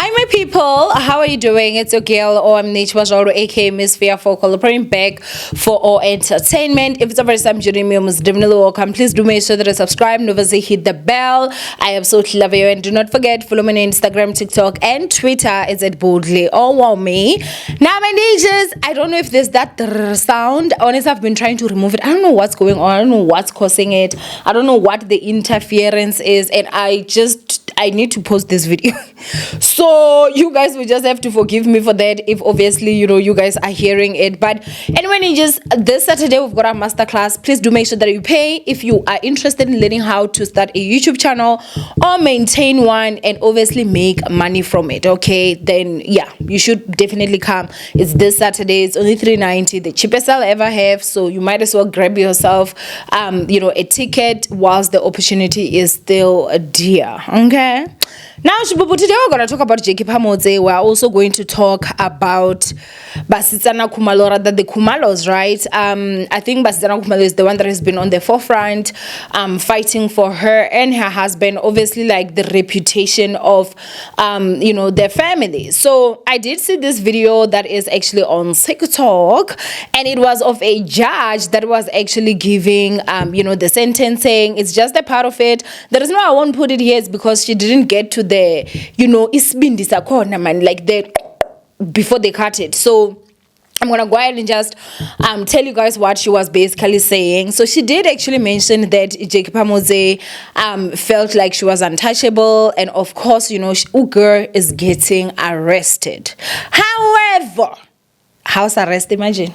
Hi, my people. How are you doing? It's your girl, Owamie, aka Miss Fearful, bring back for all entertainment. If it's the first time joining me, you're most definitely welcome. Please do make sure that you subscribe and obviously hit the bell. I absolutely love you. And do not forget, follow me on Instagram, TikTok, and Twitter. It's at boldly Owamie. Now, my ninjas, I don't know if there's that sound. Honestly, I've been trying to remove it. I don't know what's going on. I don't know what's causing it. I don't know what the interference is. And I need to post this video. So you guys will just have to forgive me for that if obviously you guys are hearing it. But anyway, ninjas, this Saturday we've got our masterclass. Please do make sure that you pay if you are interested in learning how to start a YouTube channel or maintain one and obviously make money from it. Okay, then yeah, you should definitely come. It's this Saturday. It's only $3.90, the cheapest I'll ever have, so you might as well grab yourself a ticket whilst the opportunity is still dear. Okay, now today we're going to talk about Phamotse. We're also going to talk about Basitsana Kumalo, rather the Kumalos, right? I think Basitsana Kumalo is the one that has been on the forefront fighting for her and her husband, obviously, like the reputation of their family. So I did see this video that is actually on TikTok, and it was of a judge that was actually giving the sentencing. It's just a part of it. The reason why I won't put it here is because she didn't get to the isbindisa khona man, like the before they cut it. So I'm gonna go ahead and just tell you guys what she was basically saying. So she did actually mention that Phamotse felt like she was untouchable, and of course, Ugur is getting arrested. However, house arrest, imagine.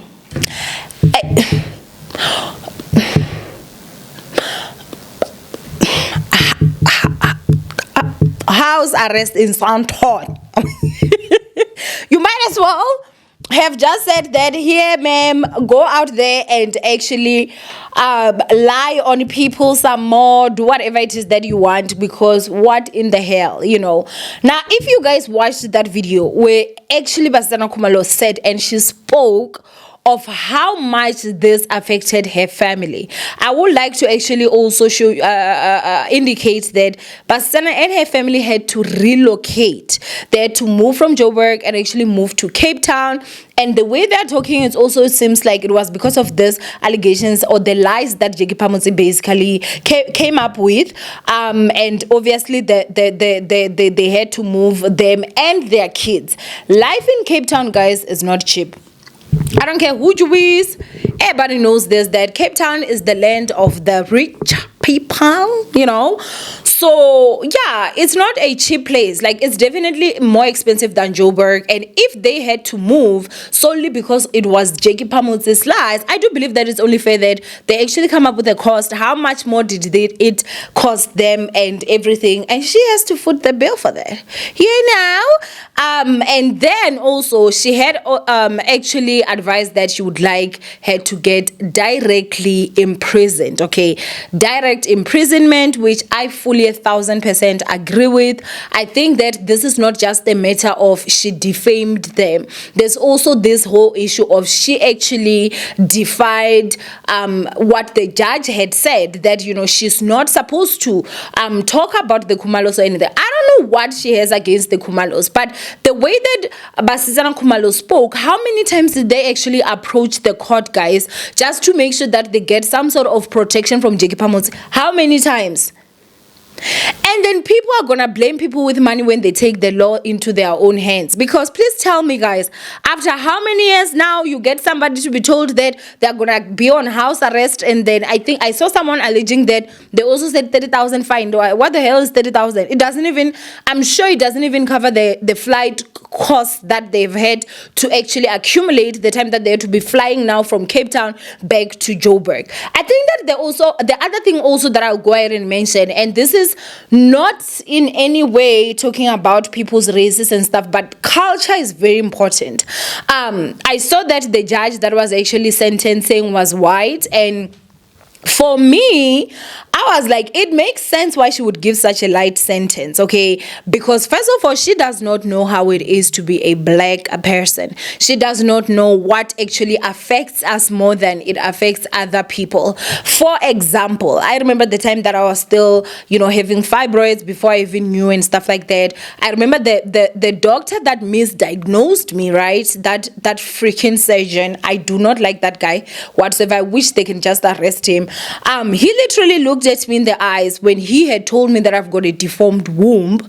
House arrest in Santon. You might as well have just said that, here, ma'am, go out there and actually lie on people some more, do whatever it is that you want, because what in the hell, Now, if you guys watched that video where actually Basitsana Kumalo said, and she spoke of how much this affected her family, I would like to actually also show indicate that Basitsana and her family had to relocate. They had to move from Joburg and actually move to Cape Town. And the way they're talking, it also seems like it was because of this allegations or the lies that Phamotse basically came up with. And obviously they had to move them and their kids. Life in Cape Town, guys, is not cheap. I don't care who you is. Everybody knows this, that Cape Town is the land of the rich people, So yeah, it's not a cheap place. Like, it's definitely more expensive than Joburg. And if they had to move solely because it was Phamotse's lies, I do believe that it's only fair that they actually come up with a cost. How much more did it cost them and everything? And she has to foot the bill for that. And then also she had actually advised that she would like her to get directly imprisoned. Okay, direct imprisonment, which I fully 1,000% agree with. I think that this is not just a matter of she defamed them. There's also this whole issue of she actually defied what the judge had said, that she's not supposed to talk about the Kumalos or anything. I don't know what she has against the Kumalos, but the way that Basitsana Kumalo spoke, how many times did they actually approach the court, guys, just to make sure that they get some sort of protection from Phamotse? How many times? And then people are gonna blame people with money when they take the law into their own hands. Because please tell me, guys, after how many years now you get somebody to be told that they're gonna be on house arrest, and then I think I saw someone alleging that they also said 30,000 fine. What the hell is 30,000? It doesn't even, I'm sure it doesn't even cover the flight costs that they've had to actually accumulate the time that they have to be flying now from Cape Town back to Joburg. I think that the other thing also that I'll go ahead and mention, and this is not in any way talking about people's races and stuff, but culture is very important. I saw that the judge that was actually sentencing was white, and for me, I was like, it makes sense why she would give such a light sentence, okay? Because first of all, she does not know how it is to be a black person. She does not know what actually affects us more than it affects other people. For example, I remember the time that I was still, having fibroids before I even knew and stuff like that. I remember the doctor that misdiagnosed me, right? That freaking surgeon. I do not like that guy whatsoever. I wish they can just arrest him. He literally looked at me in the eyes when he had told me that I've got a deformed womb,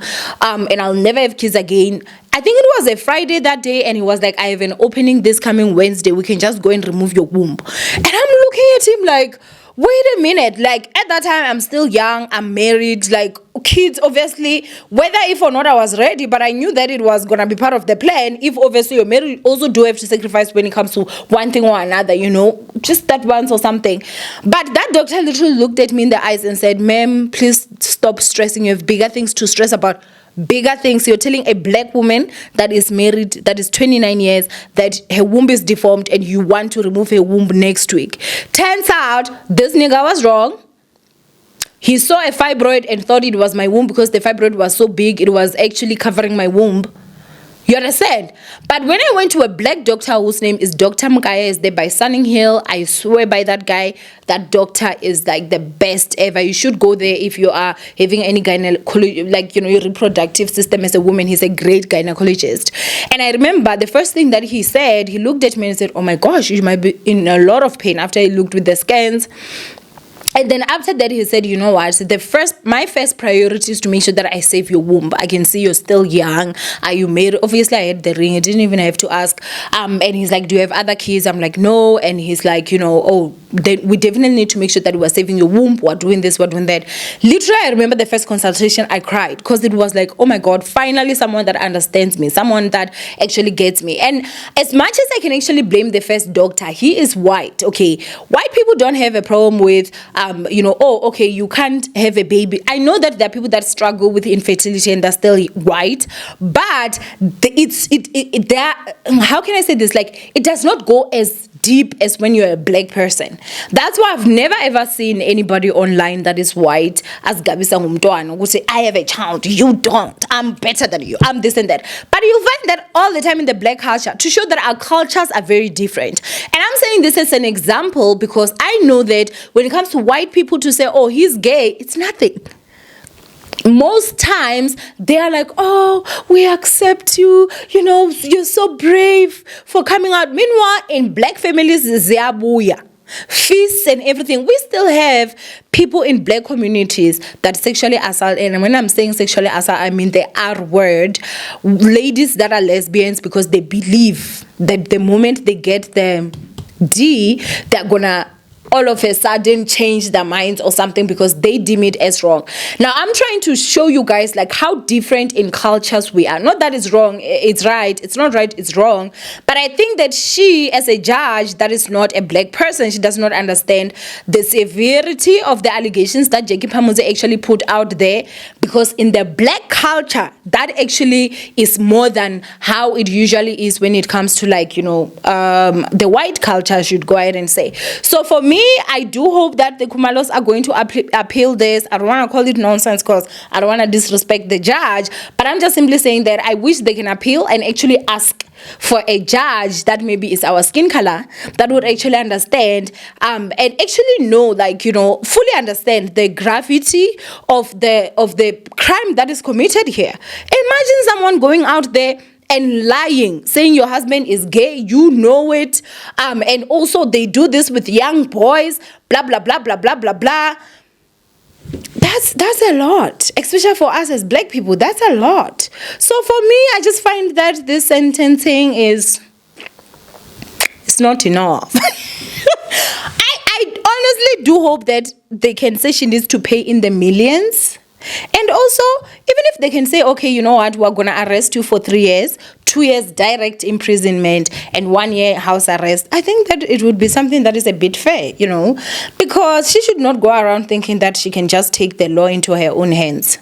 and I'll never have kids again. I think it was a Friday that day, and he was like, I have an opening this coming Wednesday. We can just go and remove your womb. And I'm looking at him like, wait a minute. Like, at that time, I'm still young. I'm married. Like, kids, obviously, whether if or not I was ready, but I knew that it was going to be part of the plan. If obviously you're married, you also do have to sacrifice when it comes to one thing or another, just that once or something. But that doctor literally looked at me in the eyes and said, ma'am, please stop stressing. You have bigger things to stress about. Bigger things. You're telling a black woman that is married, that is 29 years, that her womb is deformed and you want to remove her womb next week. Turns out this nigga was wrong. He saw a fibroid and thought it was my womb because the fibroid was so big, it was actually covering my womb. You understand? But when I went to a black doctor whose name is Dr. Mkaya, is there by Sunning Hill, I swear by that guy, that doctor is like the best ever. You should go there if you are having any gynecology, your reproductive system as a woman. He's a great gynecologist. And I remember the first thing that he said, he looked at me and said, oh my gosh, you might be in a lot of pain. After he looked with the scans, and then after that, he said, you know what? My first priority is to make sure that I save your womb. I can see you're still young. Are you married? Obviously, I had the ring. I didn't even have to ask. And he's like, do you have other kids? I'm like, no. And he's like, then we definitely need to make sure that we're saving your womb. We're doing this, we're doing that. Literally, I remember the first consultation, I cried because it was like, oh my God, finally someone that understands me, someone that actually gets me. And as much as I can actually blame the first doctor, he is white, okay? White people don't have a problem with you can't have a baby. I know that there are people that struggle with infertility and they're still white, but how can I say this? Like, it does not go as deep as when you're a black person. That's why I've never ever seen anybody online that is white as Gabisa Humtoano who say, I have a child, you don't, I'm better than you, I'm this and that. But you find that all the time in the black culture to show that our cultures are very different. And I'm saying this as an example because I know that when it comes to white people to say, oh, he's gay, it's nothing. Most times they are like, oh, we accept you, you're so brave for coming out. Meanwhile, in black families, ziyabuya, feasts and everything. We still have people in black communities that sexually assault. And when I'm saying sexually assault, I mean the R word. Ladies that are lesbians because they believe that the moment they get the D, they're gonna all of a sudden change their minds or something because they deem it as wrong. Now, I'm trying to show you guys like how different in cultures we are. Not that it's wrong, it's right. It's not right, it's wrong. But I think that she, as a judge, that is not a black person, she does not understand the severity of the allegations that Jackie Phamotse actually put out there, because in the black culture, that actually is more than how it usually is when it comes to the white culture, I should go ahead and say. So for me, I do hope that the Kumalos are going to appeal this. I don't want to call it nonsense because I don't want to disrespect the judge, but I'm just simply saying that I wish they can appeal and actually ask for a judge that maybe is our skin color that would actually understand and actually know, fully understand the gravity of the crime that is committed here. Imagine someone going out there and lying, saying your husband is gay, you know it, and also they do this with young boys, blah blah blah blah blah blah blah. That's a lot, especially for us as black people. That's a lot. So for me, I just find that this sentencing it's not enough. I honestly do hope that they can say she needs to pay in the millions. And also, even if they can say, okay, you know what, we're going to arrest you for 3 years, 2 years direct imprisonment, and 1 year house arrest, I think that it would be something that is a bit fair, because she should not go around thinking that she can just take the law into her own hands.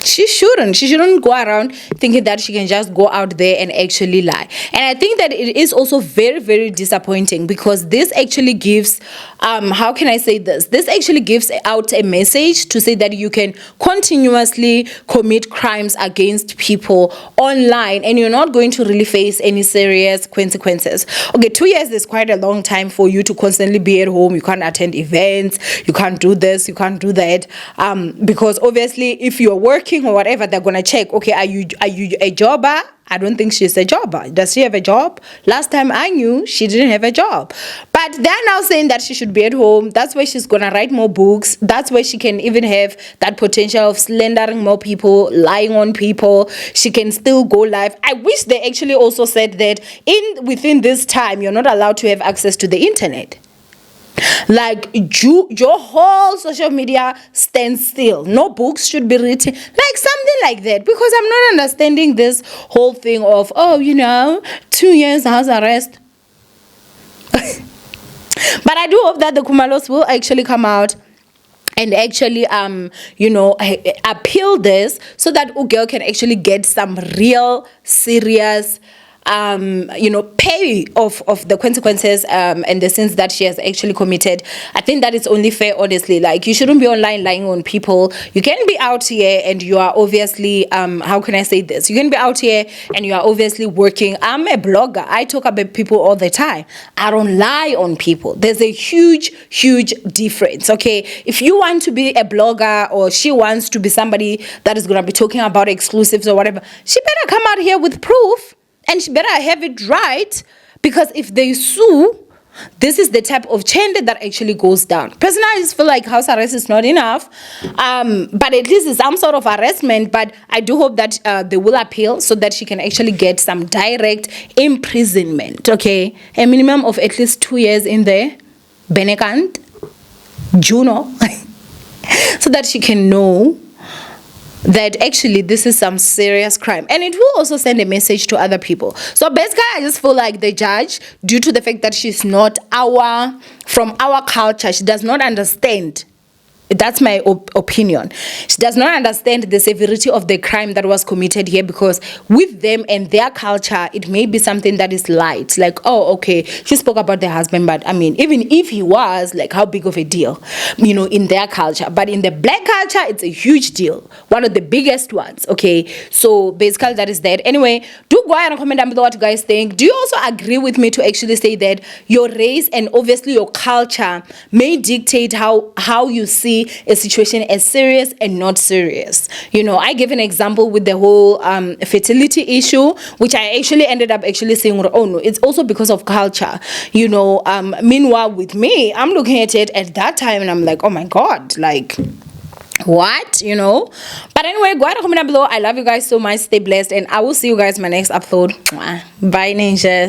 She shouldn't go around thinking that she can just go out there and actually lie. And I think that it is also very, very disappointing, because this actually gives how can I say this actually gives out a message to say that you can continuously commit crimes against people online and you're not going to really face any serious consequences. Okay, 2 years is quite a long time for you to constantly be at home. You can't attend events, you can't do this, you can't do that, because obviously if you're working or whatever, they're gonna check, okay, are you a jobber? I don't think she's a jobber. Does she have a job? Last time I knew, she didn't have a job. But they're now saying that she should be at home. That's where she's gonna write more books. That's where she can even have that potential of slandering more people, lying on people. She can still go live. I wish they actually also said that within this time, you're not allowed to have access to the internet. Like your whole social media stands still. No books should be written, like something like that, because I'm not understanding this whole thing of 2 years house arrest. But I do hope that the Kumalos will actually come out and actually appeal this, so that girl can actually get some real serious pay of the consequences and the sins that she has actually committed. I think that it's only fair, honestly. Like, you shouldn't be online lying on people. You can be out here and you are obviously how can I say this? You can be out here and you are obviously working. I'm a blogger. I talk about people all the time. I don't lie on people. There's a huge difference. Okay, if you want to be a blogger, or she wants to be somebody that is going to be talking about exclusives or whatever, she better come out here with proof. And she better have it right, because if they sue, this is the type of change that actually goes down. Personally, I just feel like house arrest is not enough, but at least it's some sort of harassment. But I do hope that they will appeal, so that she can actually get some direct imprisonment, okay? A minimum of at least 2 years in there, Benekant, Juno, so that she can know that actually this is some serious crime, and it will also send a message to other people. So basically, I just feel like the judge, due to the fact that she's not from our culture, she does not understand. That's my opinion. She does not understand the severity of the crime that was committed here, because with them and their culture, it may be something that is light. Like, oh, okay, she spoke about the husband, but I mean, even if he was, like, how big of a deal, in their culture. But in the black culture, it's a huge deal. One of the biggest ones, okay? So basically, that is that. Anyway, do go ahead and comment down below what you guys think. Do you also agree with me to actually say that your race and obviously your culture may dictate how you see a situation as serious and not serious? I give an example with the whole fertility issue, which I actually ended up saying, oh no, it's also because of culture. Meanwhile, with me, I'm looking at it at that time and I'm like, oh my God, like, what? But anyway, go ahead and comment down below. I love you guys so much. Stay blessed, and I will see you guys in my next upload. Bye, ninjas.